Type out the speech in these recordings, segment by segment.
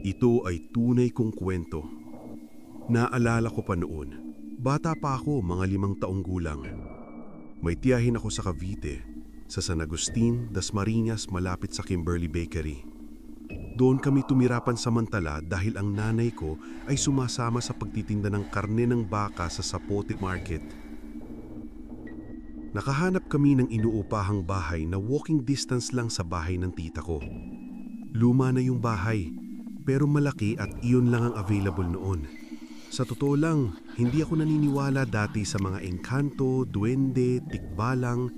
Ito ay tunay kong kwento. Naalala ko pa noon, bata pa ako, mga 5 taong gulang. May tiyahin ako sa Cavite, sa San Agustin, Dasmariñas malapit sa Kimberly Bakery. Doon kami tumira pansamantala dahil ang nanay ko ay sumasama sa pagtitinda ng karne ng baka sa Zapote Market. Nakahanap kami ng inuupahang bahay na walking distance lang sa bahay ng tita ko. Luma na yung bahay, pero malaki at iyon lang ang available noon. Sa totoo lang, hindi ako naniniwala dati sa mga engkanto, duwende, tikbalang.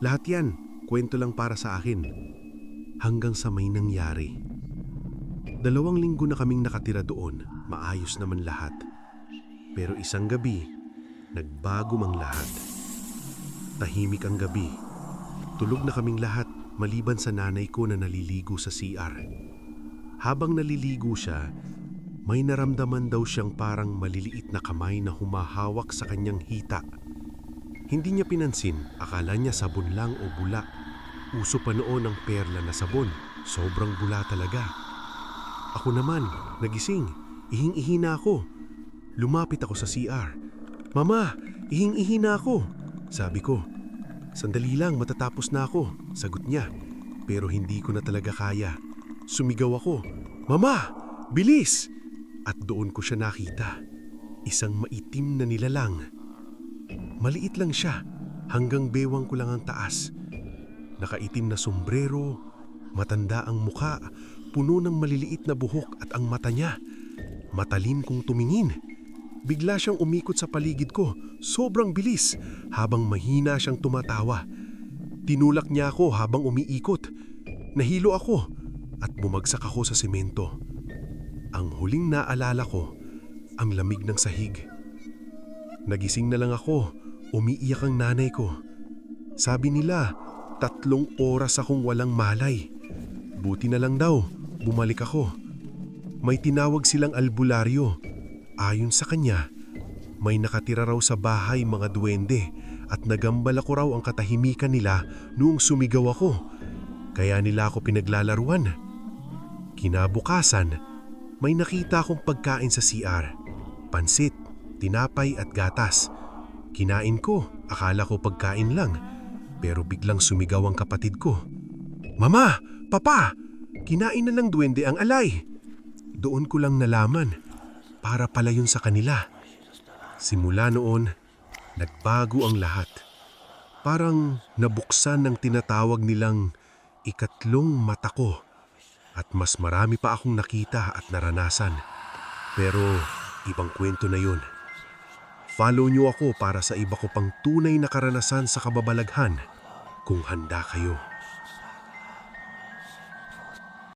Lahat yan, kwento lang para sa akin. Hanggang sa may nangyari. 2 linggo na kaming nakatira doon, maayos naman lahat. Pero isang gabi, nagbago mang lahat. Tahimik ang gabi. Tulog na kaming lahat maliban sa nanay ko na naliligo sa CR. Habang naliligo siya, may naramdaman daw siyang parang maliliit na kamay na humahawak sa kanyang hita. Hindi niya pinansin, akala niya sabon lang o bula. Uso pa noon ang perla na sabon, sobrang bula talaga. Ako naman, nagising, ihing-ihi na ako. Lumapit ako sa CR. "Mama, ihing-ihi na ako," sabi ko. "Sandali lang, matatapos na ako," sagot niya. Pero hindi ko na talaga kaya. Sumigaw ako, "Mama, bilis!" At doon ko siya nakita. Isang maitim na nilalang. Maliit lang siya, hanggang bewang ko lang ang taas. Nakaitim na sombrero, matanda ang muka, puno ng maliliit na buhok at ang mata niya. Matalim kong tumingin. Bigla siyang umikot sa paligid ko, sobrang bilis, habang mahina siyang tumatawa. Tinulak niya ako habang umiikot. Nahilo ako at bumagsak ako sa semento. Ang huling naalala ko, ang lamig ng sahig. Nagising na lang ako, umiiyak ang nanay ko. Sabi nila, 3 oras akong walang malay. Buti na lang daw, bumalik ako. May tinawag silang albularyo. Ayon sa kanya, may nakatira raw sa bahay mga duwende at nagambal ako raw ang katahimikan nila noong sumigaw ako. Kaya nila ako pinaglalaruan. Kinabukasan, may nakita akong pagkain sa CR. Pansit, tinapay at gatas. Kinain ko, akala ko pagkain lang. Pero biglang sumigaw ang kapatid ko. "Mama! Papa! Kinain na ng duwende ang alay!" Doon ko lang nalaman, para pala yun sa kanila. Simula noon, nagbago ang lahat. Parang nabuksan ng tinatawag nilang ikatlong mata ko. At mas marami pa akong nakita at naranasan. Pero ibang kwento na yun. Follow niyo ako para sa iba ko pang tunay na karanasan sa kababalaghan kung handa kayo.